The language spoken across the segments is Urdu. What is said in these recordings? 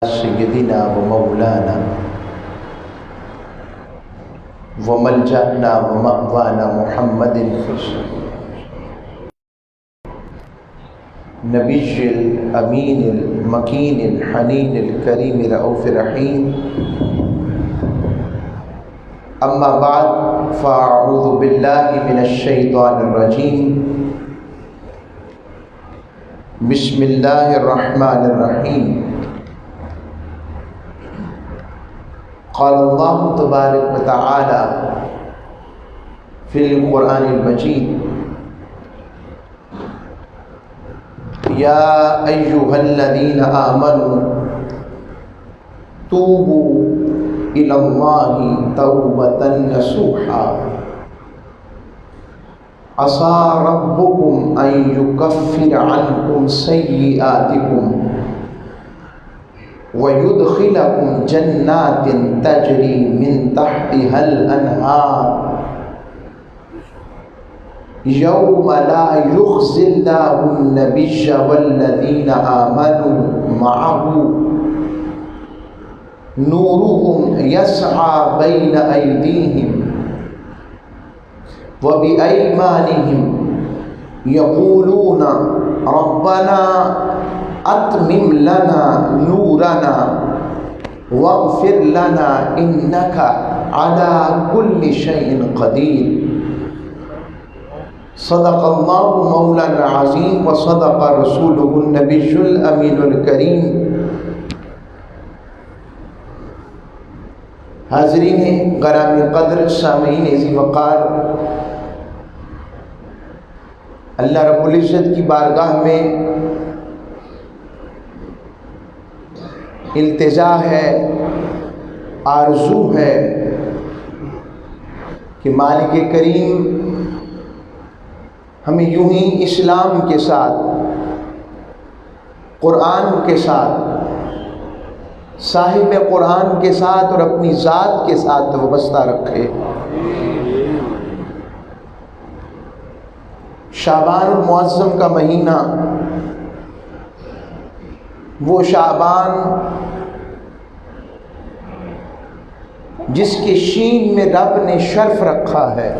سيدنا ومولانا وملجأنا ومأوانا محمد نبي الأمين المكين الحنين الكريم الرؤوف الرحيم. أما بعد فأعوذ بالله من الشيطان الرجيم. بسم الله الرحمن الرحيم. قال الله تبارك وتعالى في القرآن المجيد: يا أيها الذين آمنوا توبوا إلى الله توبة نصوحا عسى ربكم أن يكفر عنكم سيئاتكم ويدخلكم جنات تجري من تحتها الأنهار يوم لا يخزي الله النبي والذين آمنوا معه نورهم يسعى بين أيديهم وبأيمانهم يقولون ربنا أتمم لنا نورنا واغفر لنا إنك على كل شيء قدير. صدق الله مولانا العظيم وصدق رسوله النبي الأمين الكريم. حاضرین گرامی قدر، سامعین عزیز وقار، اللہ رب العزت کی بارگاہ میں التجا ہے، آرزو ہے کہ مالک کریم ہمیں یوں ہی اسلام کے ساتھ، قرآن کے ساتھ، صاحب قرآن کے ساتھ اور اپنی ذات کے ساتھ وابستہ رکھے. شعبان المعظم کا مہینہ، وہ شعبان جس کے شین میں رب نے شرف رکھا ہے،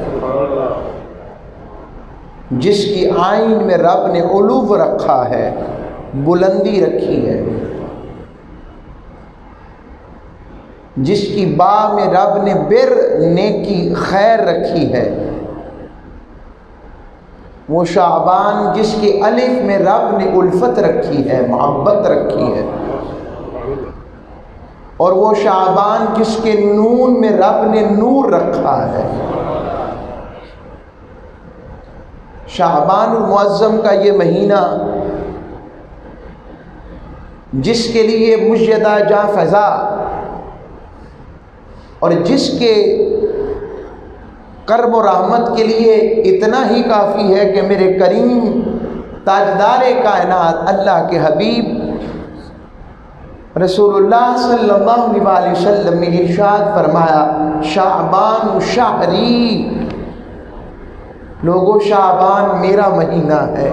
جس کی آئین میں رب نے علو رکھا ہے، بلندی رکھی ہے، جس کی با میں رب نے بر نیکی خیر رکھی ہے، وہ شعبان جس کے الف میں رب نے الفت رکھی ہے، محبت رکھی ہے، اور وہ شعبان جس کے نون میں رب نے نور رکھا ہے. شعبان المعظم کا یہ مہینہ جس کے لیے مجدہ جاں فضا اور جس کے کرم و رحمت کے لیے اتنا ہی کافی ہے کہ میرے کریم تاجدار کائنات اللہ کے حبیب رسول اللہ صلی اللہ علیہ وسلم نے ارشاد فرمایا: شعبان شہری، لوگو شعبان میرا مہینہ ہے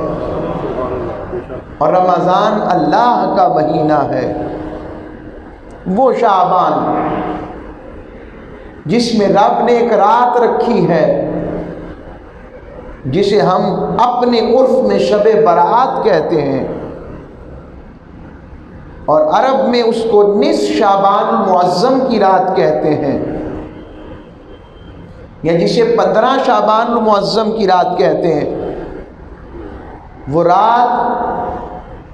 اور رمضان اللہ کا مہینہ ہے. وہ شعبان جس میں رب نے ایک رات رکھی ہے، جسے ہم اپنے عرف میں شب برات کہتے ہیں، اور عرب میں اس کو نصف شعبان المعظم کی رات کہتے ہیں، یا جسے 15 شعبان المعظم کی رات کہتے ہیں. وہ رات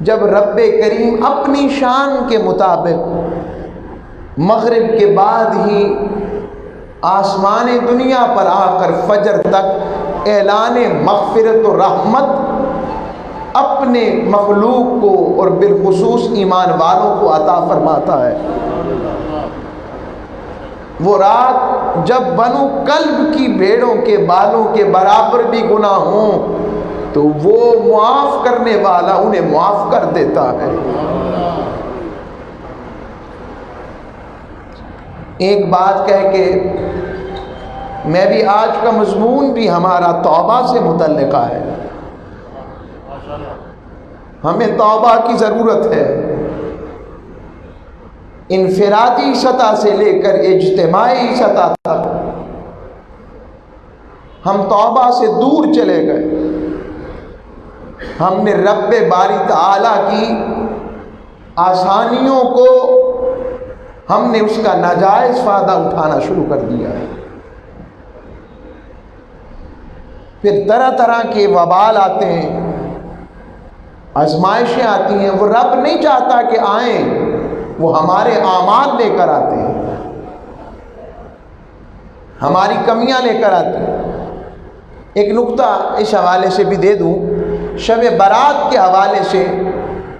جب رب کریم اپنی شان کے مطابق مغرب کے بعد ہی آسمان دنیا پر آ کر فجر تک اعلان مغفرت و رحمت اپنے مخلوق کو اور بالخصوص ایمان والوں کو عطا فرماتا ہے. وہ رات جب بنو کلب کی بھیڑوں کے بالوں کے برابر بھی گناہ ہوں تو وہ معاف کرنے والا انہیں معاف کر دیتا ہے. ایک بات کہہ کے میں بھی آج کا مضمون بھی ہمارا توبہ سے متعلقہ ہے. ہمیں توبہ کی ضرورت ہے. انفرادی سطح سے لے کر اجتماعی سطح تک ہم توبہ سے دور چلے گئے. ہم نے رب باری تعالیٰ کی آسانیوں کو ہم نے اس کا ناجائز فائدہ اٹھانا شروع کر دیا ہے. پھر طرح طرح کے وبال آتے ہیں، آزمائشیں آتی ہیں. وہ رب نہیں چاہتا کہ آئیں، وہ ہمارے اعمال لے کر آتے ہیں، ہماری کمیاں لے کر آتے ہیں. ایک نقطہ اس حوالے سے بھی دے دوں، شب برات کے حوالے سے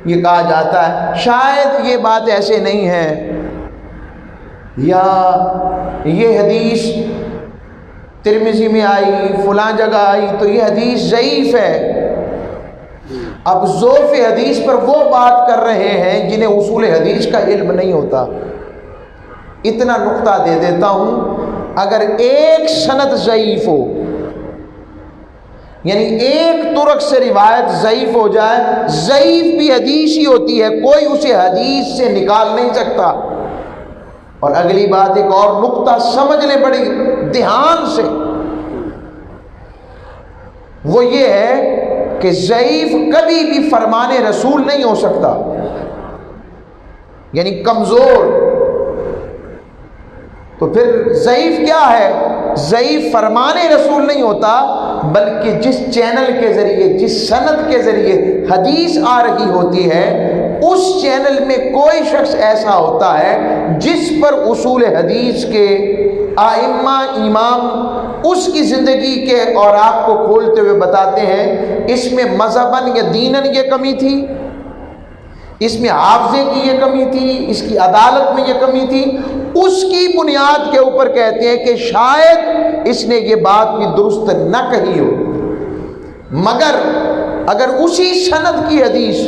یہ کہا جاتا ہے شاید یہ بات ایسے نہیں ہے، یا یہ حدیث ترمذی میں آئی، فلاں جگہ آئی، تو یہ حدیث ضعیف ہے. اب ضعف حدیث پر وہ بات کر رہے ہیں جنہیں اصول حدیث کا علم نہیں ہوتا. اتنا نقطہ دے دیتا ہوں، اگر ایک سند ضعیف ہو، یعنی ایک طرق سے روایت ضعیف ہو جائے، ضعیف بھی حدیث ہی ہوتی ہے، کوئی اسے حدیث سے نکال نہیں سکتا. اور اگلی بات ایک اور نقطہ سمجھ لیں بڑی دھیان سے، وہ یہ ہے کہ ضعیف کبھی بھی فرمان رسول نہیں ہو سکتا، یعنی کمزور. تو پھر ضعیف کیا ہے؟ ضعیف فرمان رسول نہیں ہوتا، بلکہ جس چینل کے ذریعے، جس سند کے ذریعے حدیث آ رہی ہوتی ہے، اس چینل میں کوئی شخص ایسا ہوتا ہے جس پر اصول حدیث کے ائمہ امام اس کی زندگی کے اوراق کو کھولتے ہوئے بتاتے ہیں اس میں مذہباً یا دیناً یہ کمی تھی، اس میں حافظے کی یہ کمی تھی، اس کی عدالت میں یہ کمی تھی. اس کی بنیاد کے اوپر کہتے ہیں کہ شاید اس نے یہ بات بھی درست نہ کہی ہو. مگر اگر اسی سند کی حدیث،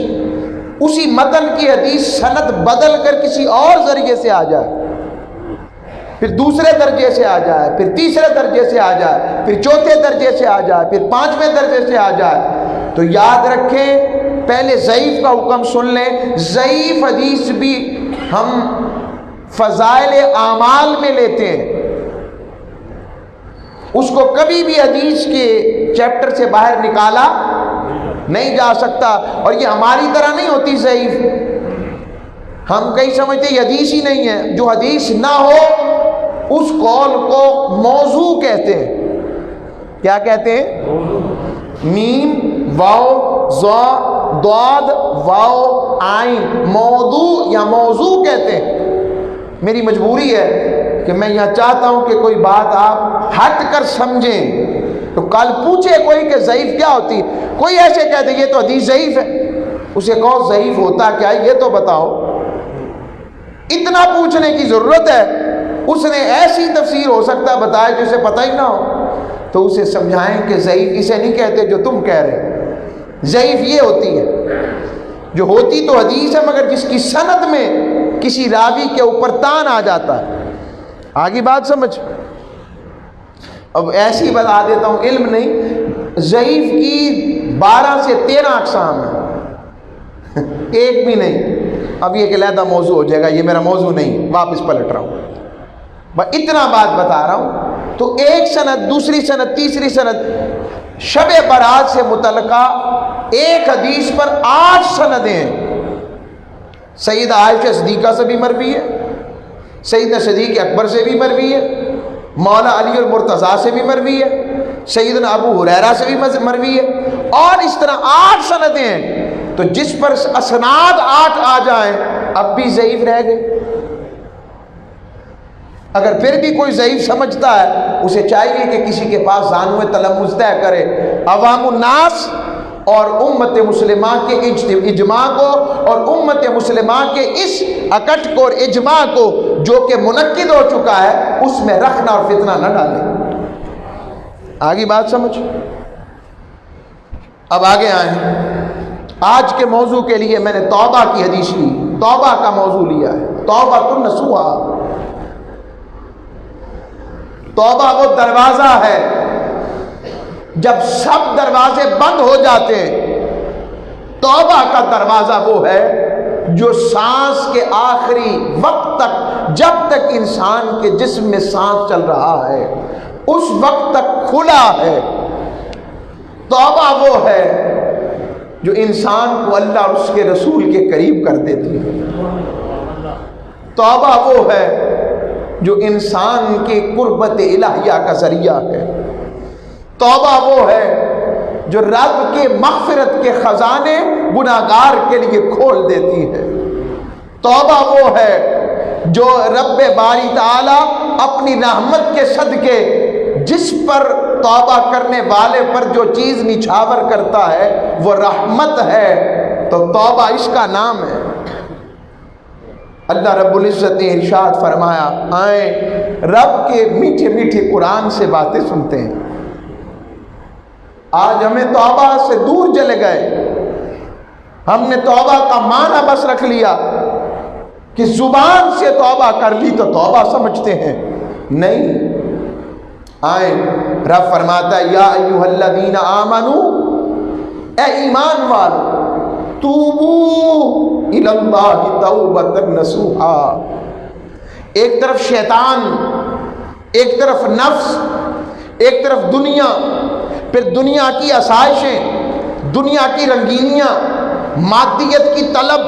اسی متن کی حدیث سند بدل کر کسی اور ذریعے سے آ جائے، پھر دوسرے درجے سے آ جائے، پھر تیسرے درجے سے آ جائے، پھر چوتھے درجے سے آ جائے، پھر پانچویں درجے سے آ جائے، تو یاد رکھیں پہلے ضعیف کا حکم سن لیں. ضعیف حدیث بھی ہم فضائل اعمال میں لیتے ہیں، اس کو کبھی بھی حدیث کے چیپٹر سے باہر نکالا نہیں جا سکتا. اور یہ ہماری طرح نہیں ہوتی ضعیف. ہم کئی سمجھتے یہ حدیث ہی نہیں ہے. جو حدیث نہ ہو اس قول کو موضوع کہتے ہیں. کیا کہتے ہیں؟ میم واو زا ضاد واو عین، موضوع یا موضوع کہتے ہیں. میری مجبوری ہے کہ میں یہاں چاہتا ہوں کہ کوئی بات آپ ہٹ کر سمجھیں. تو کل پوچھے کوئی کہ ضعیف کیا ہوتی ہے، کوئی ایسے کہتے یہ تو حدیث ضعیف ہے، اسے کہو ضعیف ہوتا کیا ہے یہ تو بتاؤ. اتنا پوچھنے کی ضرورت ہے. اس نے ایسی تفسیر ہو سکتا بتائے جسے پتہ ہی نہ ہو، تو اسے سمجھائیں کہ ضعیف اسے نہیں کہتے جو تم کہہ رہے. ضعیف یہ ہوتی ہے جو ہوتی تو حدیث ہے، مگر جس کی سند میں کسی راوی کے اوپر تان آ جاتا ہے. آگے بات سمجھ. اب ایسی بتا دیتا ہوں، علم نہیں، ضعیف کی 12 سے 13 اقسام ہیں، ایک بھی نہیں. اب یہ کہ علیحدہ موضوع ہو جائے گا، یہ میرا موضوع نہیں، واپس پلٹ رہا ہوں. بس اتنا بات بتا رہا ہوں. تو ایک سند، دوسری سند، تیسری سند. شب برات سے متعلقہ ایک حدیث پر 8 سندیں ہیں. سیدہ عائشہ صدیقہ سے بھی مروی ہے، سیدنا صدیق اکبر سے بھی مروی ہے، مولا علی المرتضیٰ سے بھی مروی ہے، سیدنا ابو ہریرہ سے بھی مروی ہے، اور اس طرح 8 سندیں ہیں. تو جس پر اسناد 8 آ جائیں اب بھی ضعیف رہ گئے. اگر پھر بھی کوئی ضعیف سمجھتا ہے اسے چاہیے کہ کسی کے پاس زانو تلمذ طے کرے. عوام الناس اور امت مسلمہ کے اجماع کو اور امت مسلمہ کے اس اکٹ کو اور اجماع کو جو کہ منعقد ہو چکا ہے اس میں رکھنا اور فتنہ نہ ڈالے. آگے بات سمجھ. اب آگے آئیں. آج کے موضوع کے لیے میں نے توبہ کی حدیث لی، توبہ کا موضوع لیا ہے. توبہ نصوحا. توبہ وہ دروازہ ہے جب سب دروازے بند ہو جاتے ہیں. توبہ کا دروازہ وہ ہے جو سانس کے آخری وقت تک، جب تک انسان کے جسم میں سانس چل رہا ہے اس وقت تک کھلا ہے۔ توبہ وہ ہے جو انسان کو اللہ اور اس کے رسول کے قریب کر دیتی ہے۔ توبہ وہ ہے جو انسان کے قربت الہیہ کا ذریعہ ہے۔ توبہ وہ ہے جو رب کے مغفرت کے خزانے گناہگار کے لیے کھول دیتی ہے۔ توبہ وہ ہے جو رب باری تعالی اپنی رحمت کے صدقے جس پر توبہ کرنے والے پر جو چیز نچھاور کرتا ہے وہ رحمت ہے، تو توبہ اس کا نام ہے۔ اللہ رب العزت نے ارشاد فرمایا، آئیں رب کے میٹھے میٹھے قرآن سے باتیں سنتے ہیں۔ آج ہمیں توبہ سے دور چلے گئے، ہم نے توبہ کا معنی بس رکھ لیا کہ زبان سے توبہ کر لی تو توبہ سمجھتے ہیں، نہیں۔ آئیں رب فرماتا ہے یا ایھا الذین آمنوا، اے ایمان والو، توبو الی اللہ توبۃ نصوحا۔ ایک طرف شیطان، ایک طرف نفس، ایک طرف دنیا، پھر دنیا کی آسائشیں، دنیا کی رنگینیاں، مادیت کی طلب،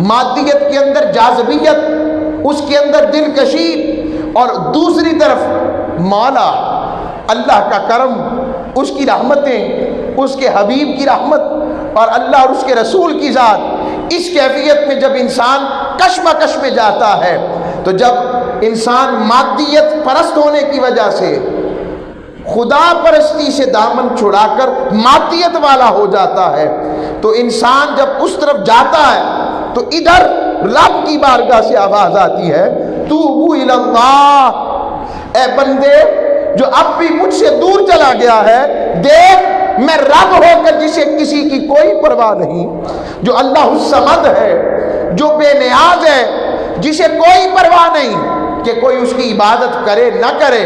مادیت کے اندر جاذبیت، اس کے اندر دلکشی، اور دوسری طرف مولا اللہ کا کرم، اس کی رحمتیں، اس کے حبیب کی رحمت اور اللہ اور اس کے رسول کی ذات۔ اس کیفیت میں جب انسان کشمکش میں جاتا ہے، تو جب انسان مادیت پرست ہونے کی وجہ سے خدا پرستی سے دامن چھڑا کر مادیت والا ہو جاتا ہے، تو انسان جب اس طرف جاتا ہے تو ادھر رب کی بارگاہ سے آواز آتی ہے، توبو الی اللہ، اے بندے جو اب بھی مجھ سے دور چلا گیا ہے، دیکھ میں رب ہو کر جسے کسی کی کوئی پرواہ نہیں، جو اللہ الصمد ہے، جو بے نیاز ہے، جسے کوئی پرواہ نہیں کہ کوئی اس کی عبادت کرے نہ کرے،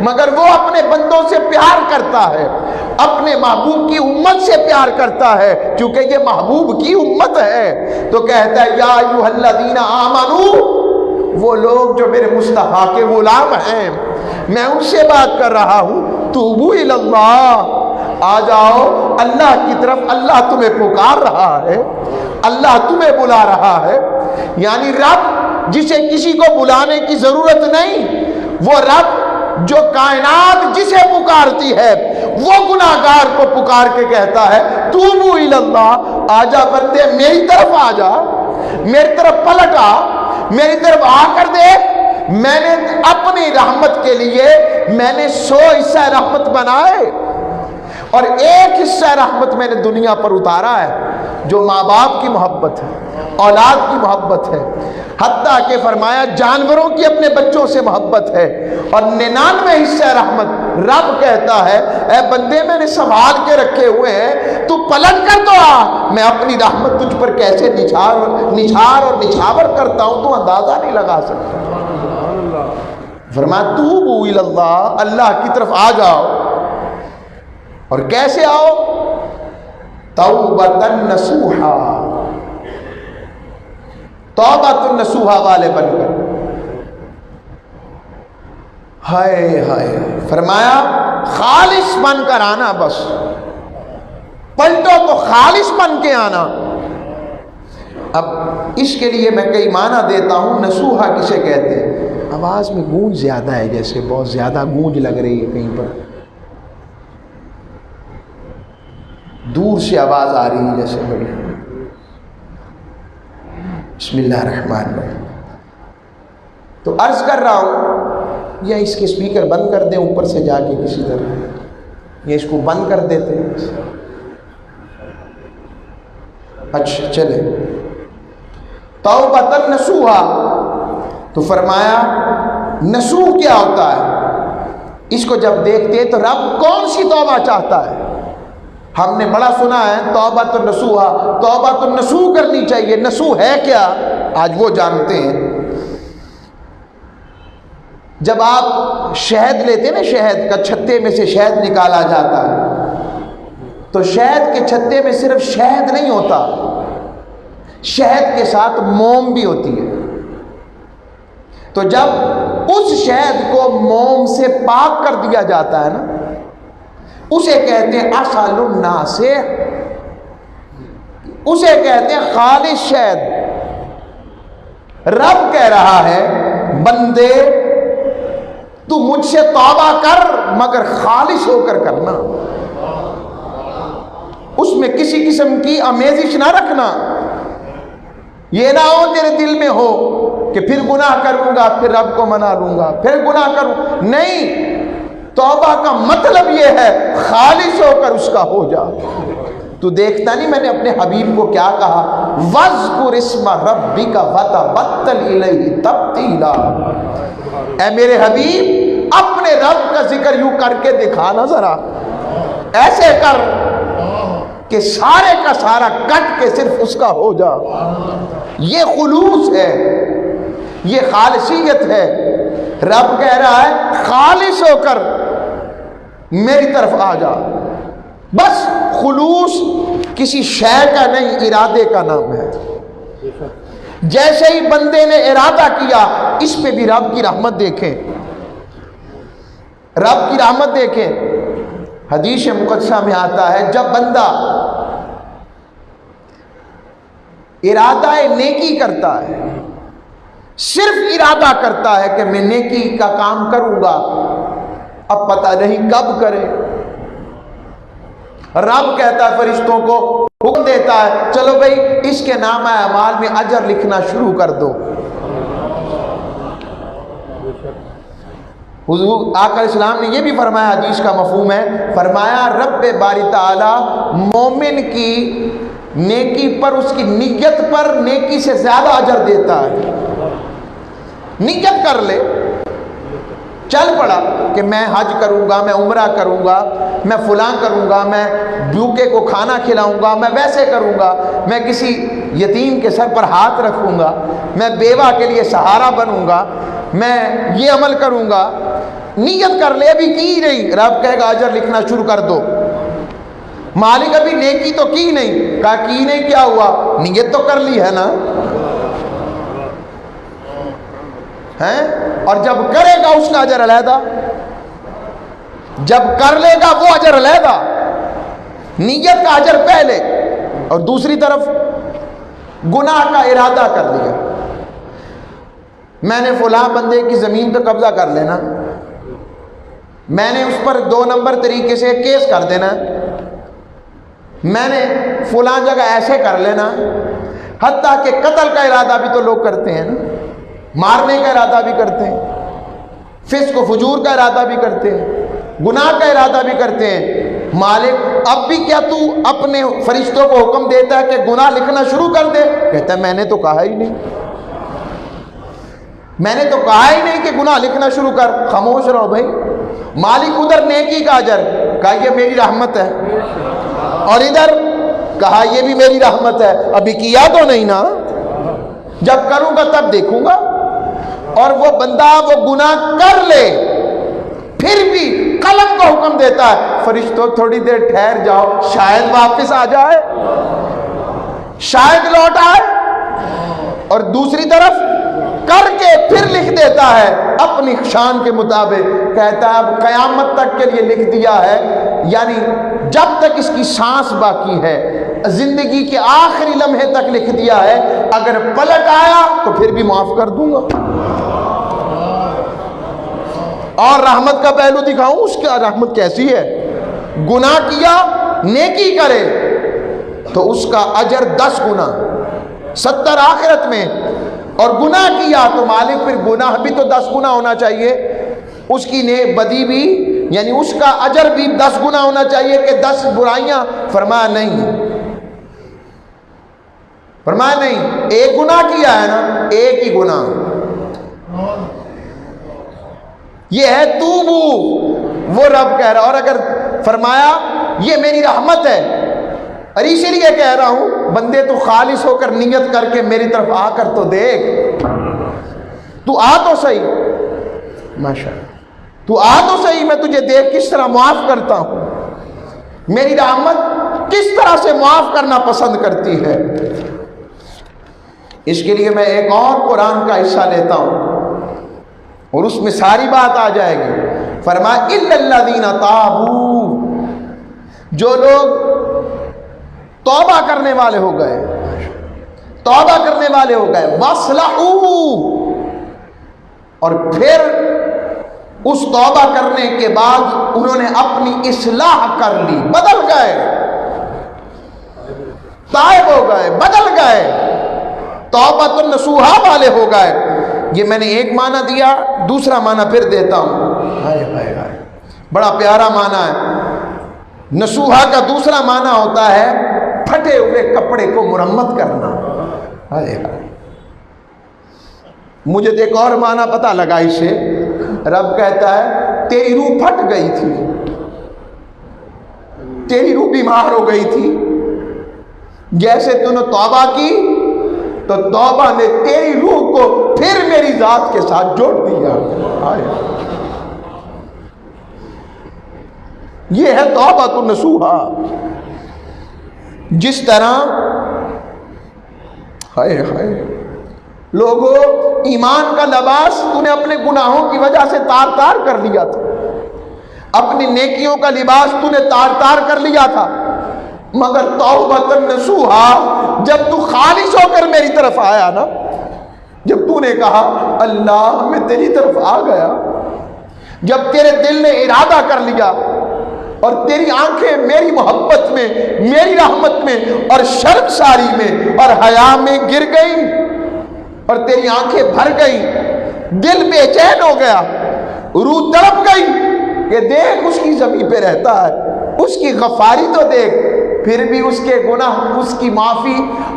مگر وہ اپنے بندوں سے پیار کرتا ہے، اپنے محبوب کی امت سے پیار کرتا ہے، کیونکہ یہ محبوب کی امت ہے، تو کہتا ہے یا ایھا الذین آمنوا، وہ لوگ جو میرے مصطفیٰ کے غلام ہیں، میں ان سے بات کر رہا ہوں، توبو الی اللہ، آ جاؤ اللہ کی طرف، اللہ تمہیں پکار رہا ہے، اللہ تمہیں بلا رہا ہے۔ یعنی رب جسے کسی کو بلانے کی ضرورت نہیں، وہ رب جو کائنات جسے پکارتی ہے، وہ گناہگار کو پکار کے کہتا ہے توبو الی اللہ، آجا بندے میری طرف آ جا، میری طرف پلٹ آ، میری طرف آ کر دیکھ، میں نے اپنی رحمت کے لیے میں نے 100 حصہ رحمت بنائے، اور ایک حصہ رحمت میں نے دنیا پر اتارا ہے، جو ماں باپ کی محبت ہے، اولاد کی محبت ہے، حتیٰ کہ فرمایا جانوروں کی اپنے بچوں سے محبت ہے، اور 99 حصہ رحمت رب کہتا ہے اے بندے میں نے سنبھال کے رکھے ہوئے ہیں، تو پلٹ کر تو آ، میں اپنی رحمت تجھ پر کیسے نچھار اور نچھاور کرتا ہوں تو اندازہ نہیں لگا سکتا۔ فرمایا توبو الی اللہ، اللہ کی طرف آ جاؤ، اور کیسے آؤ؟ توبۃ نصوحا، توبۃ نصوحا والے بن کر۔ ہائے ہائے، فرمایا خالص بن کر آنا، بس پلٹو تو خالص بن کے آنا۔ اب اس کے لیے میں کئی معنی دیتا ہوں، نصوحا کسے کہتے ہیں؟ آواز میں گونج زیادہ ہے، جیسے بہت زیادہ گونج لگ رہی ہے کہیں پر، دور سے آواز آ رہی ہے جیسے بڑی۔ بسم اللہ الرحمن الرحیم۔ تو عرض کر رہا ہوں، یا اس کے اسپیکر بند کر دیں اوپر سے جا کے کسی طرح، یا اس کو بند کر دیتے ہیں۔ اچھا چلے، توبۃ نصوحا، تو فرمایا نصوح کیا ہوتا ہے؟ اس کو جب دیکھتے تو رب کون سی توبہ چاہتا ہے؟ ہم نے بڑا سنا ہے توبۃ نصوحا، توبۃ نصوح کرنی چاہیے، نصوح ہے کیا؟ آج وہ جانتے ہیں۔ جب آپ شہد لیتے نا، شہد کا چھتے میں سے شہد نکالا جاتا ہے، تو شہد کے چھتے میں صرف شہد نہیں ہوتا، شہد کے ساتھ موم بھی ہوتی ہے، تو جب اس شہد کو موم سے پاک کر دیا جاتا ہے نا، اسے کہتے ہیں عسل الناس، اسے کہتے ہیں خالص شہد۔ رب کہہ رہا ہے بندے تو مجھ سے توبہ کر مگر خالص ہو کر کرنا، اس میں کسی قسم کی آمیزش نہ رکھنا، یہ نہ ہو تیرے دل میں ہو کہ پھر گناہ کروں گا پھر رب کو منا لوں گا پھر گناہ کروں، نہیں، توبہ کا مطلب یہ ہے خالص ہو کر اس کا ہو جا۔ تو دیکھتا نہیں میں نے اپنے حبیب کو کیا کہا، وَاذْكُرِ اسْمَ رَبِّكَ وَتَبَتَّلْ إِلَيْهِ تَبْتِيلًا، اے میرے حبیب اپنے رب کا ذکر یوں کر کے دکھا نا ذرا، ایسے کر کہ سارے کا سارا کٹ کے صرف اس کا ہو جا۔ یہ خلوص ہے، یہ خالصیت ہے۔ رب کہہ رہا ہے خالص ہو کر میری طرف آ جا۔ بس خلوص کسی شے کا نہیں، ارادے کا نام ہے۔ جیسے ہی بندے نے ارادہ کیا، اس پہ بھی رب کی رحمت دیکھیں، رب کی رحمت دیکھیں۔ حدیث مقدسہ میں آتا ہے جب بندہ ارادہ نیکی کرتا ہے، صرف ارادہ کرتا ہے کہ میں نیکی کا کام کروں گا، اب پتہ نہیں کب کرے، رب کہتا ہے فرشتوں کو حکم دیتا ہے چلو بھائی اس کے نامہ اعمال میں اجر لکھنا شروع کر دو۔ حضور آقا علیہ السلام نے یہ بھی فرمایا، حدیث کا مفہوم ہے، فرمایا رب باری تعالی مومن کی نیکی پر، اس کی نیت پر نیکی سے زیادہ اجر دیتا ہے۔ نیت کر لے، چل پڑا کہ میں حج کروں گا، میں عمرہ کروں گا، میں فلاں کروں گا، میں بھوکے کو کھانا کھلاؤں گا، میں ویسے کروں گا، میں کسی یتیم کے سر پر ہاتھ رکھوں گا، میں بیوہ کے لیے سہارا بنوں گا، میں یہ عمل کروں گا۔ نیت کر لے، ابھی کی نہیں، رب کہے گا اجر لکھنا شروع کر دو۔ مالک ابھی نیکی تو کی نہیں، کہا کی نہیں کیا ہوا، نیت تو کر لی ہے نا، ہیں؟ اور جب کرے گا اس کا اجر علیحدہ، جب کر لے گا وہ اجر علیحدہ، نیت کا اجر پہلے۔ اور دوسری طرف گناہ کا ارادہ کر لیا، میں نے فلاں بندے کی زمین پہ قبضہ کر لینا، میں نے اس پر 2 نمبر طریقے سے کیس کر دینا، میں نے فلاں جگہ ایسے کر لینا، حتیٰ کہ قتل کا ارادہ بھی تو لوگ کرتے ہیں نا، مارنے کا ارادہ بھی کرتے ہیں، فسق و فجور کا ارادہ بھی کرتے ہیں، گناہ کا ارادہ بھی کرتے ہیں۔ مالک اب بھی کیا تو اپنے فرشتوں کو حکم دیتا ہے کہ گناہ لکھنا شروع کر دے؟ کہتا ہے میں نے تو کہا ہی نہیں، میں نے تو کہا ہی نہیں کہ گناہ لکھنا شروع کر، خاموش رہو بھائی۔ مالک ادھر نیکی کا اجر، کہا یہ میری رحمت ہے، اور ادھر کہا یہ بھی میری رحمت ہے، ابھی کیا تو نہیں نا، جب کروں گا تب دیکھوں گا۔ اور وہ بندہ وہ گناہ کر لے، پھر بھی قلم کو حکم دیتا ہے فرشتوں تھوڑی دیر ٹھہر جاؤ، شاید واپس آ جائے، شاید لوٹ آئے۔ اور دوسری طرف کر کے پھر لکھ دیتا ہے اپنی شان کے مطابق، کہتا ہے اب قیامت تک کے لیے لکھ دیا ہے، یعنی جب تک اس کی سانس باقی ہے، زندگی کے آخری لمحے تک لکھ دیا ہے، اگر پلٹ آیا تو پھر بھی معاف کر دوں گا۔ اور رحمت کا پہلو دکھاؤں اس کی رحمت کیسی ہے، گناہ کیا نیکی کرے تو اس کا اجر 10 گنا، 70 آخرت میں، اور گناہ کیا تو مالک پھر گناہ بھی تو 10 گنا ہونا چاہیے، اس کی بدی بھی، یعنی اس کا اجر بھی 10 گنا ہونا چاہیے کہ 10 برائیاں۔ فرمایا نہیں، فرمایا نہیں، ایک گناہ کیا ہے نا، ایک ہی گناہ، یہ ہے توبو، وہ رب کہہ رہا۔ اور اگر فرمایا یہ میری رحمت ہے، اور اسی لیے کہہ رہا ہوں بندے تو خالص ہو کر نیت کر کے میری طرف آ کر تو دیکھ، تو آ تو صحیح، ماشاءاللہ تو آ تو صحیح، میں تجھے دیکھ کس طرح معاف کرتا ہوں، میری رحمت کس طرح سے معاف کرنا پسند کرتی ہے۔ اس کے لیے میں ایک اور قرآن کا حصہ لیتا ہوں اور اس میں ساری بات آ جائے گی. فرمایا الا الذین تابوا، جو لوگ توبہ کرنے والے ہو گئے، توبہ کرنے والے ہو گئے، واصلحوا، اور پھر اس توبہ کرنے کے بعد انہوں نے اپنی اصلاح کر لی، بدل گئے، تائب ہو گئے، بدل گئے، توبۃ النصوحہ والے ہو گئے. یہ میں نے ایک معنی دیا، دوسرا معنی پھر دیتا ہوں. ہائے ہائے ہائے، بڑا پیارا معنی ہے. نصوحہ کا دوسرا معنی ہوتا ہے پھٹے ہوئے کپڑے کو مرمت کرنا. ہائے ہائے، مجھے تو ایک اور معنی پتہ لگا اس سے. رب کہتا ہے تیری روح پھٹ گئی تھی، تیری روح بیمار ہو گئی تھی، جیسے تو نے توبہ کی تو توبہ نے تیری روح کو پھر میری ذات کے ساتھ جوڑ دیا. یہ ہے توبۃ النصوحہ. جس طرح ہائے ہائے لوگوں، ایمان کا لباس تو نے اپنے گناہوں کی وجہ سے تار تار کر لیا تھا، اپنی نیکیوں کا لباس تو نے تار تار کر لیا تھا، مگر توبۃ النصوحہ جب تو خالص ہو کر میری طرف آیا نا، جب تو نے کہا اللہ میں تیری طرف آ گیا، جب تیرے دل نے ارادہ کر لیا اور تیری آنکھیں میری محبت میں، میری رحمت میں اور شرمساری میں اور حیا میں گر گئی اور تیری آنکھیں بھر گئی، دل بے چین ہو گیا، روح تڑپ گئی کہ دیکھ اس کی زمین پہ رہتا ہے، اس کی غفاری تو دیکھ، پھر بھی اس کے گناہ، اس کی معافی،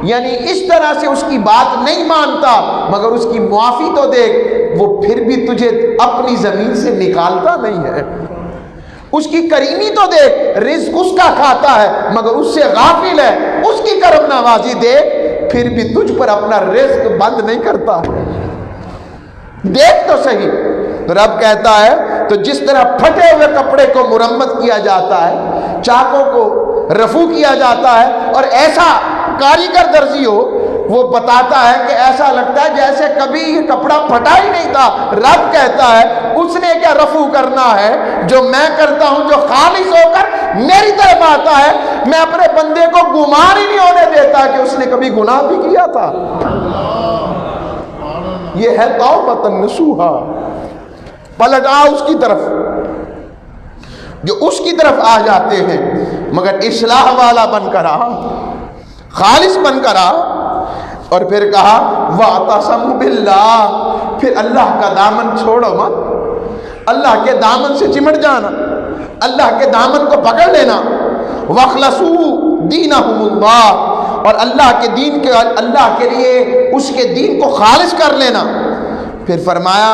یعنی اس طرح سے اس کی بات نہیں مانتا مگر اس کی معافی تو دیکھ، وہ پھر بھی تجھے اپنی زمین سے نکالتا نہیں ہے. اس کی کریمی تو دیکھ، رزق اس کا کھاتا ہے مگر اس سے غافل ہے، اس کی کرم نوازی دیکھ، پھر بھی تجھ پر اپنا رزق بند نہیں کرتا. دیکھ تو صحیح. تو رب کہتا ہے تو جس طرح پھٹے ہوئے کپڑے کو مرمت کیا جاتا ہے، چاقوں کو رفو کیا جاتا ہے، اور ایسا کاریگر درزی ہو وہ بتاتا ہے کہ ایسا لگتا ہے جیسے کبھی یہ کپڑا پھٹا ہی نہیں تھا. رب کہتا ہے اس نے کیا رفو کرنا ہے جو میں کرتا ہوں، جو خالص ہو کر میری طرف آتا ہے. میں اپنے بندے کو گمان ہی نہیں ہونے دیتا کہ اس نے کبھی گناہ بھی کیا تھا. یہ ہے توبۃ النصوحہ. پلٹ آ اس کی طرف، جو اس کی طرف آ جاتے ہیں مگر اصلاح والا بن کر آ، خالص بن کر آ. اور پھر کہا وَاعْتَصَمُوا بِاللَّهِ، پھر اللہ کا دامن چھوڑو مت، اللہ کے دامن سے چمٹ جانا، اللہ کے دامن کو پکڑ لینا. وَاخْلَصُوا دِينَهُمُ اللَّهِ، اور اللہ کے دین کے، اللہ کے لیے اس کے دین کو خالص کر لینا. پھر فرمایا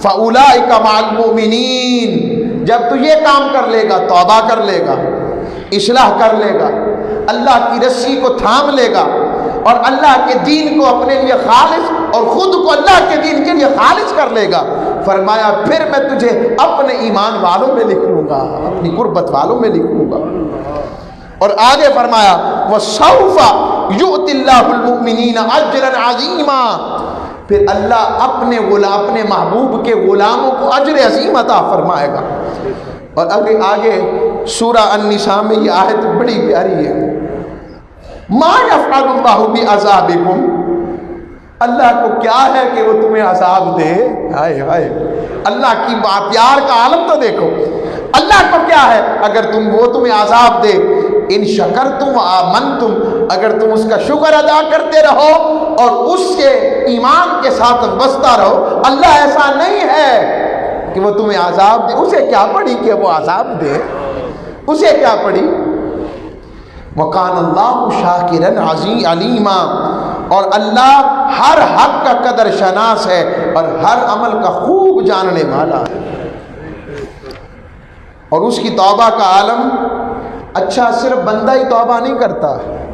فَأُولَٰئِكَ مَعَ الْمُؤْمِنِينَ، جب تو یہ کام کر لے گا، توبہ کر لے گا، اصلاح کر لے گا، اللہ کی رسی کو تھام لے گا اور اللہ کے دین کو اپنے لیے خالص اور خود کو اللہ کے دین کے لیے خالص کر لے گا. فرمایا پھر میں تجھے اپنے ایمان والوں میں لکھ لوں گا، اپنی قربت والوں میں لکھ لوں گا. اور آگے فرمایا وَسَوْفَ يُؤْتِ اللَّهُ الْمُؤْمِنِينَ أَجْرًا عَظِيمًا، پھر اللہ اپنے محبوب کے غلاموں کو اجر عظیم عطا فرمائے گا. اور آگے سورہ النساء میں یہ آیت بڑی پیاری ہے. ما یفعل اللہ بعذابکم، اللہ کو کیا ہے کہ وہ تمہیں عذاب دے. ہائے ہائے، اللہ کی پیار کا عالم تو دیکھو. اللہ کو کیا ہے اگر وہ تمہیں عذاب دے. ان شکرتم و آمنتم، اگر تم اس کا شکر ادا کرتے رہو اور اس کے ایمان کے ساتھ وابستہ رہو. اللہ ایسا نہیں ہے کہ وہ تمہیں عذاب دے. اسے کیا پڑی کہ وہ عذاب دے، اسے کیا پڑی. وَقَانَ اللَّهُ شَاكِرًا عَلِيمًا، اور اللہ ہر حق کا قدر شناس ہے اور ہر عمل کا خوب جاننے والا ہے. اور اس کی توبہ کا عالم، اچھا صرف بندہ ہی توبہ نہیں کرتا،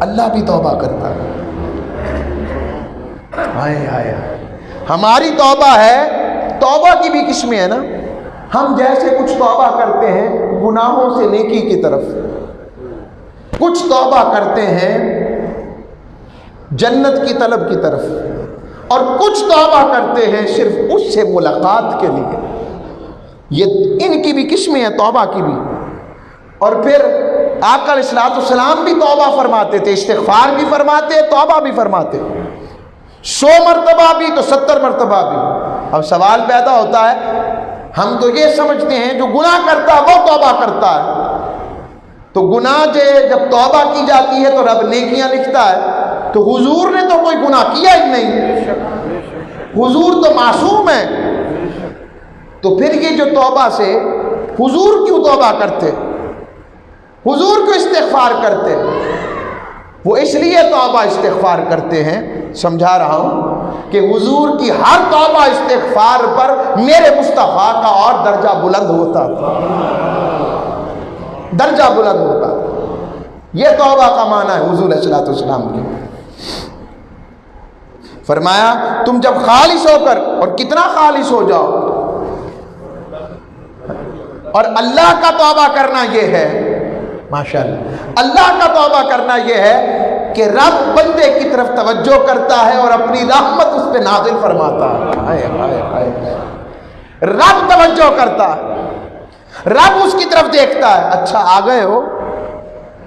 اللہ بھی توبہ کرتا ہے. ہائے ہائے، ہماری توبہ ہے، توبہ کی بھی قسمیں ہیں نا. ہم جیسے کچھ توبہ کرتے ہیں گناہوں سے نیکی کی طرف، کچھ توبہ کرتے ہیں جنت کی طلب کی طرف، اور کچھ توبہ کرتے ہیں صرف اس سے ملاقات کے لیے۔ یہ ان کی بھی قسمیں ہیں توبہ کی بھی۔ اور پھر آقا علیہ الصلوۃ والسلام بھی توبہ فرماتے تھے، استغفار بھی فرماتے، توبہ بھی فرماتے، 100 مرتبہ بھی تو 70 مرتبہ بھی۔ اب سوال پیدا ہوتا ہے، ہم تو یہ سمجھتے ہیں جو گناہ کرتا ہے وہ توبہ کرتا ہے، تو گناہ جب توبہ کی جاتی ہے تو رب نیکیاں لکھتا ہے، تو حضور نے تو کوئی گناہ کیا ہی نہیں، حضور تو معصوم ہے، تو پھر یہ جو توبہ سے حضور کیوں توبہ کرتے، حضور کیوں استغفار کرتے؟ وہ اس لیے توبہ استغفار کرتے ہیں، سمجھا رہا ہوں کہ حضور کی ہر توبہ استغفار پر میرے مصطفیٰ کا اور درجہ بلند ہوتا تھا، درجہ بلند ہوتا تھا۔ یہ توبہ کا معنی ہے حضور علیہ الصلوۃ والسلام کی۔ فرمایا تم جب خالص ہو کر، اور کتنا خالص ہو جاؤ، اور اللہ کا توبہ کرنا یہ ہے، ماشاءاللہ اللہ کا توبہ کرنا یہ ہے کہ رب بندے کی طرف توجہ کرتا ہے اور اپنی رحمت اس پہ نازل فرماتا ہے۔ رب توجہ کرتا ہے، رب اس کی طرف دیکھتا ہے، اچھا آ گئے ہو،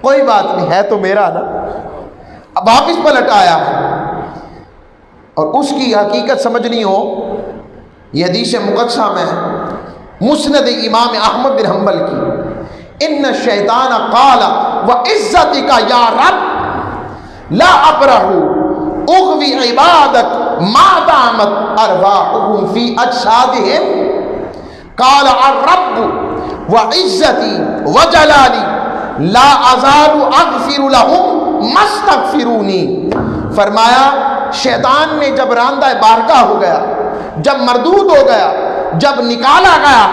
کوئی بات نہیں ہے تو میرا نا، اب واپس پلٹ آیا ہے، اور اس کی حقیقت سمجھنی ہو، یہ حدیث مقدسہ میں مسند امام احمد بن حنبل کی، ان الشیطان قال وعزتک یا رب لا ابرح اغوی عبادک ما دامت ارواحهم فی اجسادهم قال الرب وعزتی وجلالی لا ازال اغفر لهم ما استغفرونی۔ فرمایا شیطان نے جب راندہ بارگاہ ہو گیا، جب مردود ہو گیا، جب نکالا گیا،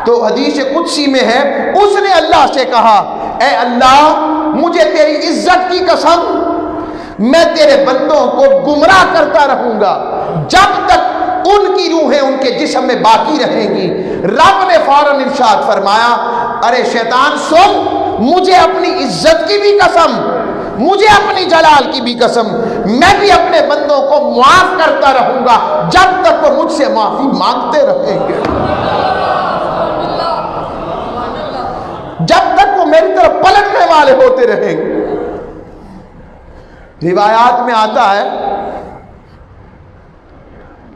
تو حدیث قدسی میں ہے اس نے اللہ سے کہا، اے اللہ مجھے تیری عزت کی قسم میں تیرے بندوں کو گمراہ کرتا رہوں گا جب تک ان کی روحیں ان کے جسم میں باقی رہیں گی۔ رب نے فوراً ارشاد فرمایا، ارے شیطان سن، مجھے اپنی عزت کی بھی قسم، مجھے اپنی جلال کی بھی قسم، میں بھی اپنے بندوں کو معاف کرتا رہوں گا جب تک وہ مجھ سے معافی مانگتے رہیں گے، جب تک وہ میری طرف پلٹنے والے ہوتے رہیں گے۔ روایات میں آتا ہے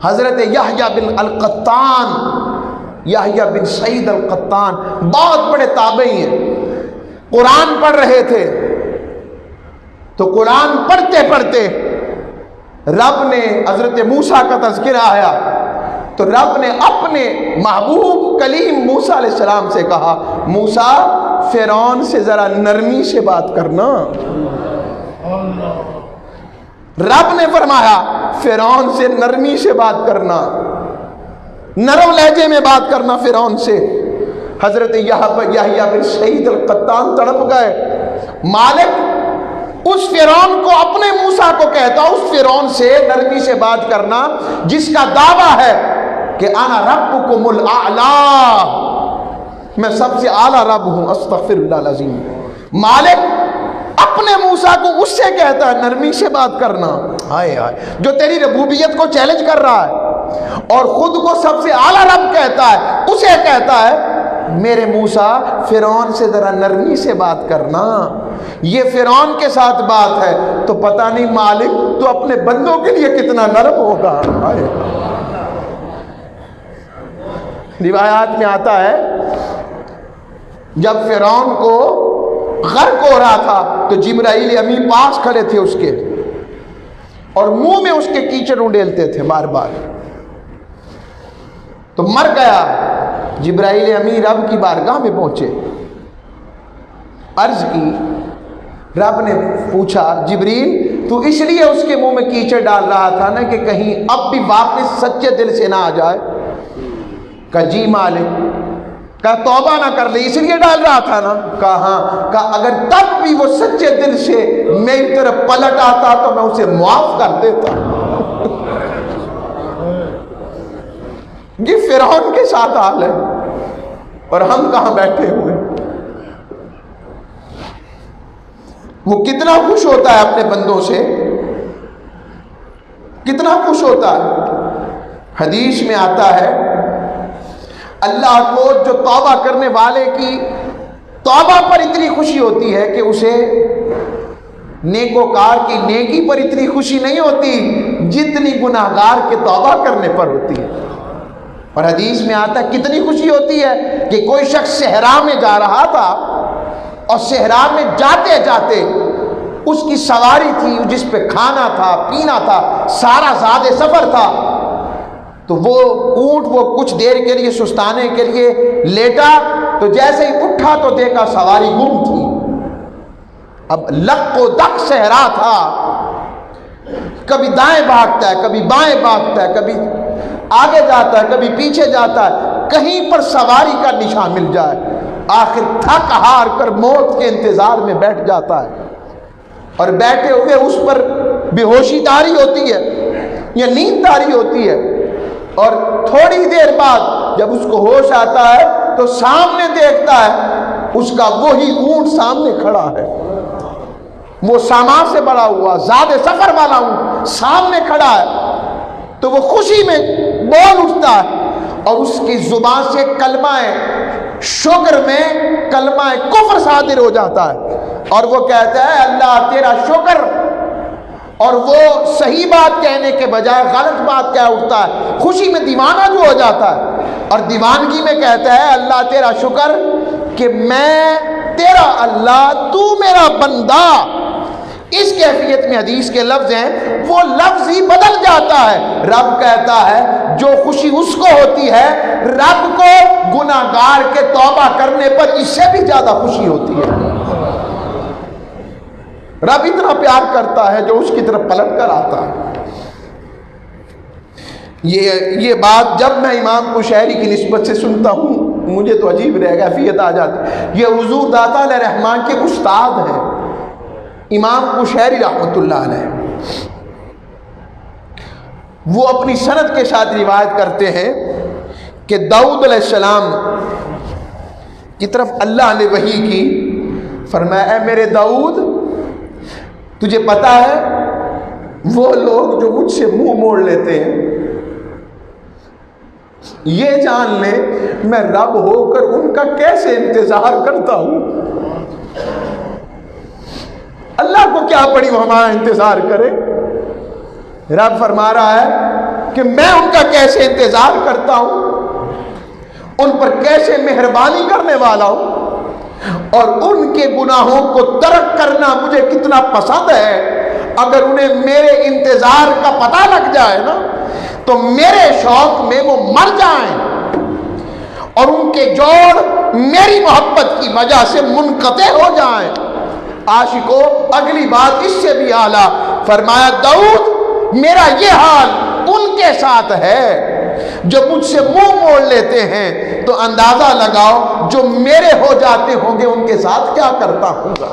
حضرت یحییٰ بن القطان، یحییٰ بن سعید القطان بہت بڑے تابعی ہیں، قرآن پڑھ رہے تھے، تو قرآن پڑھتے پڑھتے رب نے حضرت موسیٰ کا تذکرہ آیا، تو رب نے اپنے محبوب کلیم موسیٰ علیہ السلام سے کہا، موسیٰ فرعون سے ذرا نرمی سے بات کرنا۔ رب نے فرمایا فرعون سے نرمی سے بات کرنا، نرم لہجے میں بات کرنا فرعون سے۔ حضرت یحییٰ بن سعید القطان تڑپ گئے، مالک اس فرعون کو اپنے موسیٰ کو کہتا، اس فرعون سے نرمی سے بات کرنا جس کا دعویٰ ہے کہ انا ربکم الاعلی، میں سب سے اعلیٰ رب ہوں، استغفر اللہ العظیم۔ مالک اپنے موسیٰ کو اس سے کہتا ہے نرمی سے بات کرنا، ہائے ہائے، جو تیری ربوبیت کو چیلنج کر رہا ہے اور خود کو سب سے اعلیٰ رب کہتا ہے، اسے کہتا ہے میرے موسیٰ فرعون سے ذرا نرمی سے بات کرنا۔ یہ فرعون کے ساتھ بات ہے تو پتہ نہیں مالک تو اپنے بندوں کے لیے کتنا نرم ہوگا۔ روایات میں آتا ہے جب فرعون کو غرق ہو رہا تھا تو جبرائیل امین پاس کھڑے تھے اس کے، اور منہ میں اس کے کیچڑ اڈیلتے تھے بار بار، تو مر گیا۔ جبرائیل امین رب کی بارگاہ میں پہنچے، عرض کی، رب نے پوچھا جبریل تو اس لیے اس کے منہ میں کیچڑ ڈال رہا تھا نا کہ کہیں اب بھی واپس سچے دل سے نہ آ جائے؟ کہا جی مالک۔ کہا توبہ نہ کر لے اس لیے ڈال رہا تھا نا؟ کہا ہاں۔ کہا اگر تب بھی وہ سچے دل سے میری طرف پلٹ آتا تو میں اسے معاف کر دیتا۔ یہ فرعون کے ساتھ حال ہے اور ہم کہاں بیٹھے ہوئے۔ وہ کتنا خوش ہوتا ہے اپنے بندوں سے، کتنا خوش ہوتا ہے۔ حدیث میں آتا ہے اللہ کو جو توبہ کرنے والے کی توبہ پر اتنی خوشی ہوتی ہے کہ اسے نیکوکار کی نیکی پر اتنی خوشی نہیں ہوتی جتنی گناہگار کے توبہ کرنے پر ہوتی ہے۔ اور حدیث میں آتا ہے کتنی خوشی ہوتی ہے کہ کوئی شخص صحرا میں جا رہا تھا اور صحرا میں جاتے جاتے اس کی سواری تھی جس پہ کھانا تھا پینا تھا، سارا زاد سفر تھا، تو وہ اونٹ وہ کچھ دیر کے لیے سستانے کے لیے لیٹا، تو جیسے ہی اٹھا تو دیکھا سواری گم تھی۔ اب لق و دق صحرا تھا، کبھی دائیں بھاگتا ہے کبھی بائیں بھاگتا ہے، کبھی آگے جاتا ہے کبھی پیچھے جاتا ہے، کہیں پر سواری کا نشان مل جائے، آخر تھک ہار کر موت کے انتظار میں بیٹھ جاتا ہے، اور بیٹھے ہوئے اس پر بے ہوشی طاری ہوتی ہے یا نیند طاری ہوتی ہے، اور تھوڑی دیر بعد جب اس کو ہوش آتا ہے تو سامنے دیکھتا ہے اس کا وہی اونٹ سامنے کھڑا ہے، وہ سامان سے بڑا ہوا زاد سفر والا اونٹ سامنے کھڑا ہے، تو وہ خوشی میں بول اٹھتا ہے اور اس کی زبان سے کلمہ شکر میں کلمہ کفر صادر ہو جاتا ہے، اور وہ کہتا ہے اللہ تیرا شکر، اور وہ صحیح بات کہنے کے بجائے غلط بات کہہ اٹھتا ہے، خوشی میں دیوانہ جو ہو جاتا ہے، اور دیوانگی میں کہتا ہے اللہ تیرا شکر کہ میں تیرا اللہ تو میرا بندہ۔ اس کیفیت میں حدیث کے لفظ ہیں وہ لفظ ہی بدل جاتا ہے۔ رب کہتا ہے جو خوشی اس کو ہوتی ہے رب کو گناہگار کے توبہ کرنے پر اس سے بھی زیادہ خوشی ہوتی ہے۔ رب اتنا پیار کرتا ہے جو اس کی طرف پلٹ کر آتا ہے۔ یہ بات جب میں امام قشیری کی نسبت سے سنتا ہوں مجھے تو عجیب رہ کیفیت آ جاتی۔ یہ حضور داتا علیہ رحمان کے استاد ہیں امام قشیری رحمۃ اللہ علیہ، وہ اپنی سند کے ساتھ روایت کرتے ہیں کہ داؤد علیہ السلام کی طرف اللہ نے وحی کی، فرمایا اے میرے داؤد تجھے پتا ہے وہ لوگ جو مجھ سے منہ موڑ لیتے ہیں یہ جان لے میں رب ہو کر ان کا کیسے انتظار کرتا ہوں۔ اللہ کو کیا پڑی وہ ہمارا انتظار کرے، رب فرما رہا ہے کہ میں ان کا کیسے انتظار کرتا ہوں، ان پر کیسے مہربانی کرنے والا ہوں، اور ان کے گناہوں کو ترک کرنا مجھے کتنا پسند ہے۔ اگر انہیں میرے انتظار کا پتہ لگ جائے نا تو میرے شوق میں وہ مر جائیں اور ان کے جوڑ میری محبت کی وجہ سے منقطع ہو جائیں۔ عاشقوں اگلی بات اس سے بھی اعلیٰ، فرمایا داؤد میرا یہ حال ان کے ساتھ ہے جو مجھ سے منہ موڑ لیتے ہیں، تو اندازہ لگاؤ جو میرے ہو جاتے ہوں گے ان کے ساتھ کیا کرتا ہوں گا،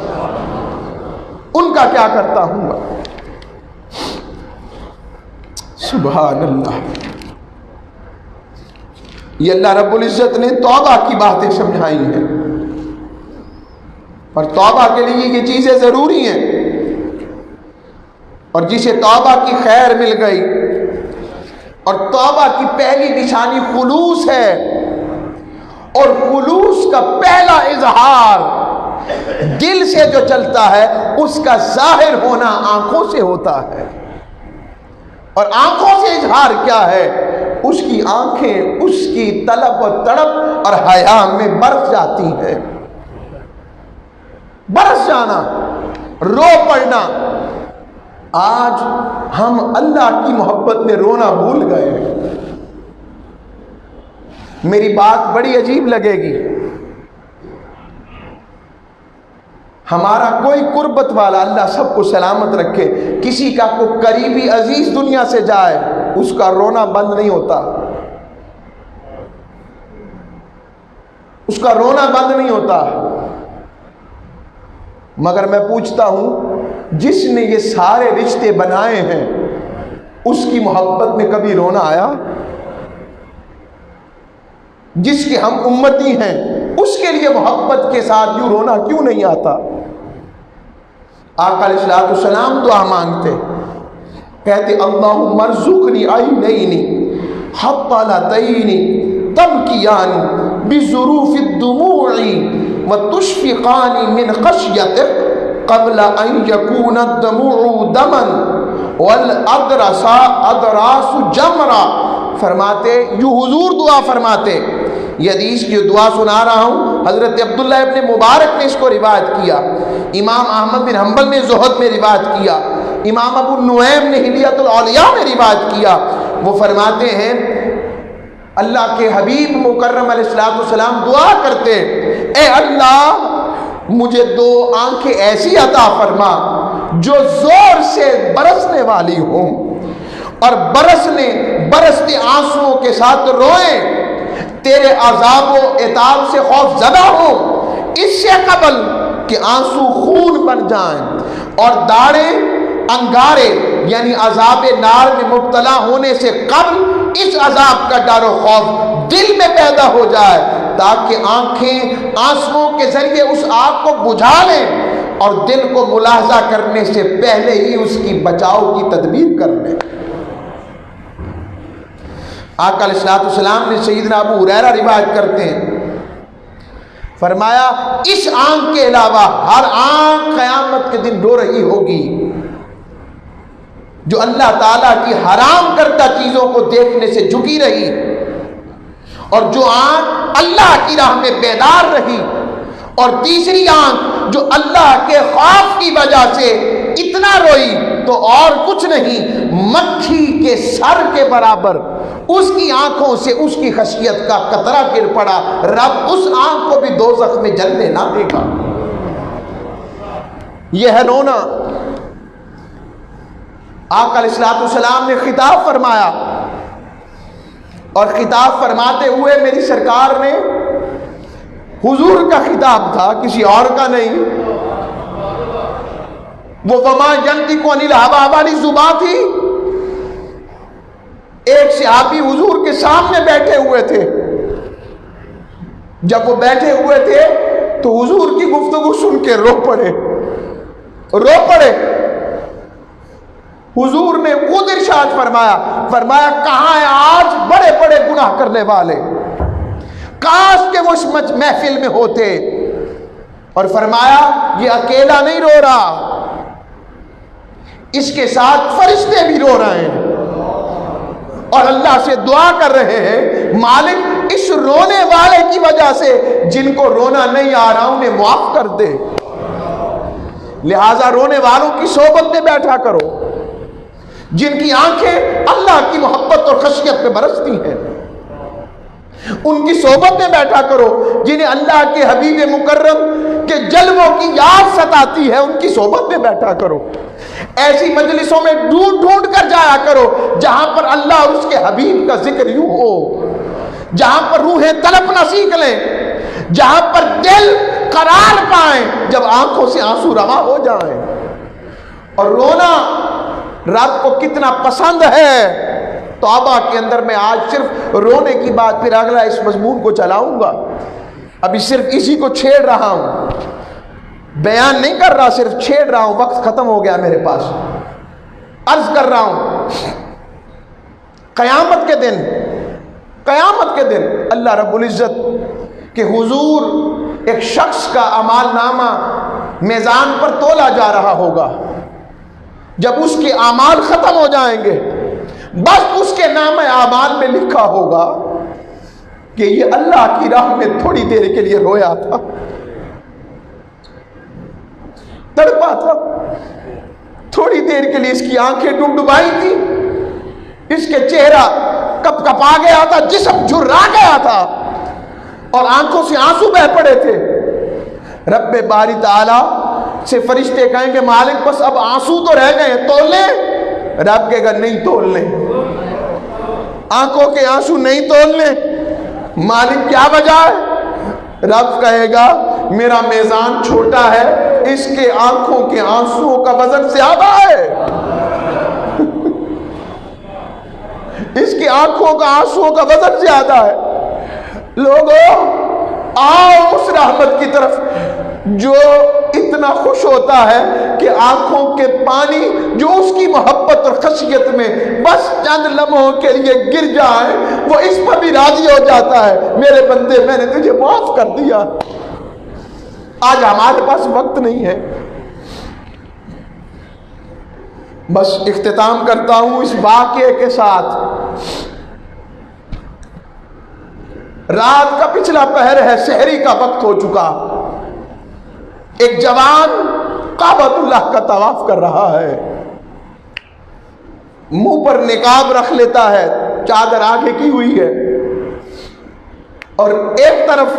ان کا کیا کرتا ہوں گا۔ سبحان اللہ۔ یہ اللہ رب العزت نے توبہ کی باتیں سمجھائی ہیں، اور توبہ کے لیے یہ چیزیں ضروری ہیں، اور جسے توبہ کی خیر مل گئی، اور توبہ کی پہلی نشانی خلوص ہے، اور خلوص کا پہلا اظہار دل سے جو چلتا ہے اس کا ظاہر ہونا آنکھوں سے ہوتا ہے، اور آنکھوں سے اظہار کیا ہے، اس کی آنکھیں اس کی طلب و تڑپ اور حیا میں برس جاتی ہیں، برس جانا، رو پڑنا۔ آج ہم اللہ کی محبت میں رونا بھول گئے ہیں۔ میری بات بڑی عجیب لگے گی، ہمارا کوئی قربت والا اللہ سب کو سلامت رکھے، کسی کا کوئی قریبی عزیز دنیا سے جائے اس کا رونا بند نہیں ہوتا، اس کا رونا بند نہیں ہوتا، مگر میں پوچھتا ہوں جس نے یہ سارے رشتے بنائے ہیں اس کی محبت میں کبھی رونا آیا؟ جس کے ہم امتی ہیں اس کے لیے محبت کے ساتھ یوں رونا کیوں نہیں آتا؟ آقا علیہ السلام دعا مانگتے کہتے اللہم ارزقنی عینین حطلتین تبکیان بظروف الدموع وتشفقان من خشیتک قبل ان یکون الدموع دما والادراس جمرا. فرماتے یوں حضور دعا فرماتے. یہ حدیث کی دعا سنا رہا ہوں، حضرت عبداللہ ابن مبارک نے اس کو روایت کیا، امام احمد بن حنبل نے زہد میں روایت کیا، امام ابو نعیم نے ہلیۃ الاولیاء میں روایت کیا. وہ فرماتے ہیں اللہ کے حبیب مکرم علیہ السلام دعا کرتے، اے اللہ مجھے دو آنکھیں ایسی عطا فرما جو زور سے برسنے والی ہوں اور برستے آنسوؤں کے ساتھ روئیں، تیرے عذاب و عتاب سے خوف زدہ ہو، اس سے قبل کہ آنسو خون بن جائیں اور داڑیں انگارے یعنی عذاب نار میں مبتلا ہونے سے قبل اس عذاب کا ڈر و خوف دل میں پیدا ہو جائے، تاکہ آنکھیں آنسوؤں کے ذریعے اس آگ کو بجھا لیں اور دل کو ملاحظہ کرنے سے پہلے ہی اس کی بچاؤ کی تدبیر کر لیں. آقا علیہ السلام نے سیدنا ابو ہریرہ روایت کرتے ہیں، فرمایا اس آنکھ کے علاوہ ہر آنکھ قیامت کے دن رو رہی ہوگی جو اللہ تعالیٰ کی حرام کردہ چیزوں کو دیکھنے سے جھکی رہی، اور جو آنکھ اللہ کی راہ میں بیدار رہی، اور تیسری آنکھ جو اللہ کے خوف کی وجہ سے اتنا روئی تو اور کچھ نہیں، مکھی کے سر کے برابر اس کی آنکھوں سے اس کی خشیت کا قطرہ گر پڑا، رب اس آنکھ کو بھی دوزخ میں جلنے نہ دے گا. یہ ہے رونا. آقا علیہ السلام نے خطاب فرمایا، اور خطاب فرماتے ہوئے میری سرکار نے، حضور کا خطاب تھا کسی اور کا نہیں، وہ وما ینطق عن الہویٰ والی زبان تھی. ایک صحابی حضور کے سامنے بیٹھے ہوئے تھے، جب وہ بیٹھے ہوئے تھے تو حضور کی گفتگو سن کے رو پڑے. حضور نے خود ارشاد فرمایا کہاں ہیں آج بڑے بڑے گناہ کرنے والے، کاش کہ وہ اس محفل میں ہوتے. اور فرمایا یہ اکیلا نہیں رو رہا، اس کے ساتھ فرشتے بھی رو رہے ہیں اور اللہ سے دعا کر رہے ہیں مالک اس رونے والے کی وجہ سے جن کو رونا نہیں آ رہا انہیں معاف کر دے. لہٰذا رونے والوں کی صحبت میں بیٹھا کرو جن کی آنکھیں اللہ کی محبت اور خشیت میں برستی ہیں، ان کی صحبت میں بیٹھا کرو. جنہیں اللہ کے حبیب مکرم کے جلووں کی یاد ستاتی ہے ان کی صحبت میں بیٹھا کرو. ایسی مجلسوں میں ڈھونڈ کر جایا کرو جہاں پر اللہ اور اس کے حبیب کا ذکر یوں ہو، جہاں پر روحیں تڑپنا سیکھ لیں، جہاں پر دل قرار پائیں جب آنکھوں سے آنسو رواں ہو جائیں. اور رونا رب کو کتنا پسند ہے. توبہ کے اندر میں آج صرف رونے کی بات، پھر اگلا اس مضمون کو چلاؤں گا. ابھی صرف اسی کو چھیڑ رہا ہوں، بیان نہیں کر رہا، صرف چھیڑ رہا ہوں. وقت ختم ہو گیا میرے پاس. عرض کر رہا ہوں قیامت کے دن اللہ رب العزت کے حضور ایک شخص کا اعمال نامہ میزان پر تولا جا رہا ہوگا. جب اس کے اعمال ختم ہو جائیں گے بس اس کے نام اعمال میں لکھا ہوگا کہ یہ اللہ کی راہ میں تھوڑی دیر کے لیے رویا تھا، تڑپا تھا، تھوڑی دیر کے لیے اس کی آنکھیں ڈبڈبائی تھی، اس کے چہرہ کپ کپا گیا تھا، جسم جھرا گیا تھا اور آنکھوں سے آنسو بہ پڑے تھے. رب باری تعالی سے فرشتے کہیں گے مالک بس اب آنسو تو رہ گئے تول لیں. رب کہے گا نہیں تول لیں، آنکھوں کے آنسو نہیں تول لیں. مالک کیا وجہ ہے؟ رب کہے گا میرا میزان چھوٹا ہے، اس کے آنکھوں کے آنسوؤں کا وزن زیادہ ہے. اس کی آنکھوں کا آنسوؤں کا وزن زیادہ ہے. لوگوں آؤ اس رحمت کی طرف جو اتنا خوش ہوتا ہے کہ آنکھوں کے پانی جو اس کی محبت اور خشیت میں بس چند لمحوں کے لیے گر جائے وہ اس پر بھی راضی ہو جاتا ہے، میرے بندے میں نے تجھے معاف کر دیا۔ آج ہمارے پاس وقت نہیں ہے۔ بس اختتام کرتا ہوں اس واقعے کے ساتھ۔ رات کا پچھلا پہر ہے، سحری کا وقت ہو چکا۔ ایک جوان کعبۃ اللہ کا طواف کر رہا ہے، منہ پر نقاب رکھ لیتا ہے، چادر آگے کی ہوئی ہے، اور ایک طرف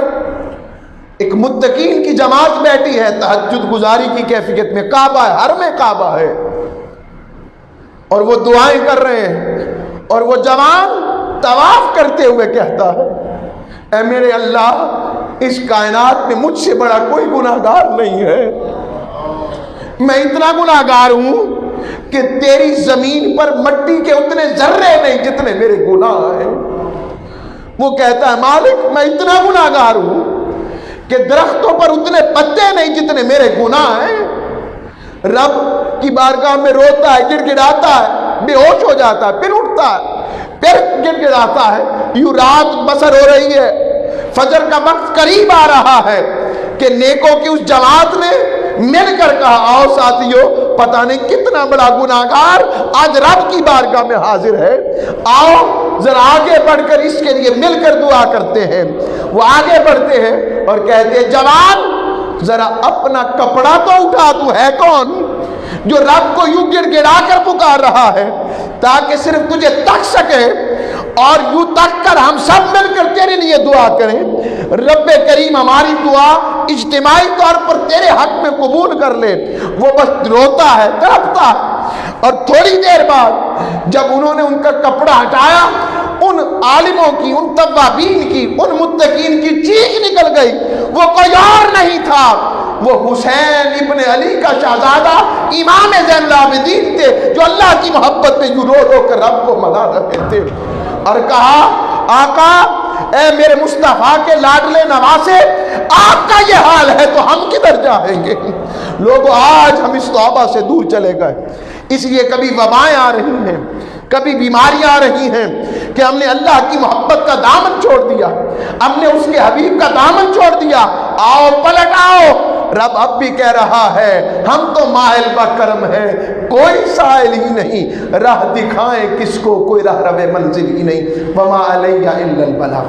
ایک متقین کی جماعت بیٹھی ہے تہجد گزاری کی کیفیت میں، کعبہ ہے، حرم کعبہ ہے، اور وہ دعائیں کر رہے ہیں، اور وہ جوان طواف کرتے ہوئے کہتا ہے اے میرے اللہ، اس کائنات میں مجھ سے بڑا کوئی گناہگار نہیں ہے، میں اتنا گناہگار ہوں کہ تیری زمین پر مٹی کے اتنے ذرے نہیں جتنے میرے گناہ ہیں۔ وہ کہتا ہے مالک، میں اتنا گناہگار ہوں کہ درختوں پر اتنے پتے نہیں جتنے میرے گناہ ہیں۔ رب کی بارگاہ میں روتا ہے، گڑ گڑاتا ہے، بے ہوش ہو جاتا ہے، پھر اٹھتا ہے، پھر گڑ گڑاتا ہے۔ یوں رات بسر ہو رہی ہے، فجر کا وقت قریب آ رہا ہے کہ نیکوں کی اس جماعت نے مل کر کہا آؤ ساتھیو، پتہ نہیں کتنا بڑا گناہگار آج رب کی بارگاہ میں حاضر ہے، آؤ ذرا آگے بڑھ کر اس کے لیے مل کر دعا کرتے ہیں۔ وہ آگے بڑھتے ہیں اور کہتے ہیں جوان ذرا اپنا کپڑا تو اٹھا، تو ہے کون جو رب کو یوں گڑ گڑا کر پکار رہا ہے تاکہ صرف تجھے تک سکے، اور یوں تک کر ہم سب مل کر تیرے لیے دعا کریں۔ رب کریم ہماری دعا اجتماعی طور پر تیرے حق میں قبول کر لے۔ وہ بس روتا ہے، تڑپتا ہے، اور تھوڑی دیر بعد جب انہوں نے ان کا کپڑا ہٹایا، ان عالموں کی، ان توابین کی، ان متقین کی چیخ نکل گئی۔ وہ کوئی اور نہیں تھا، وہ حسین ابن علی کا شہزادہ امام زین العابدین تھے، جو اللہ کی محبت میں یوں رو رو کر رب کو منا رہے تھے، اور کہا آقا اے میرے مصطفیٰ کے لاڈلے نواسے، آپ کا یہ حال ہے تو ہم کدھر جائیں گے؟ لوگوں آج ہم اس توبہ سے دور چلے گئے، اس لیے کبھی وبائیں آ رہی ہیں، کبھی بیماریاں آ رہی ہیں کہ ہم نے اللہ کی محبت کا دامن چھوڑ دیا، ہم نے اس کے حبیب کا دامن چھوڑ دیا۔ آؤ پلٹ آؤ، رب اب بھی کہہ رہا ہے ہم تو ماحل بکرم ہے، کوئی سائل ہی نہیں، راہ دکھائیں کس کو، کوئی راہ رو منزل ہی نہیں، وما علیہ الا البلاغ۔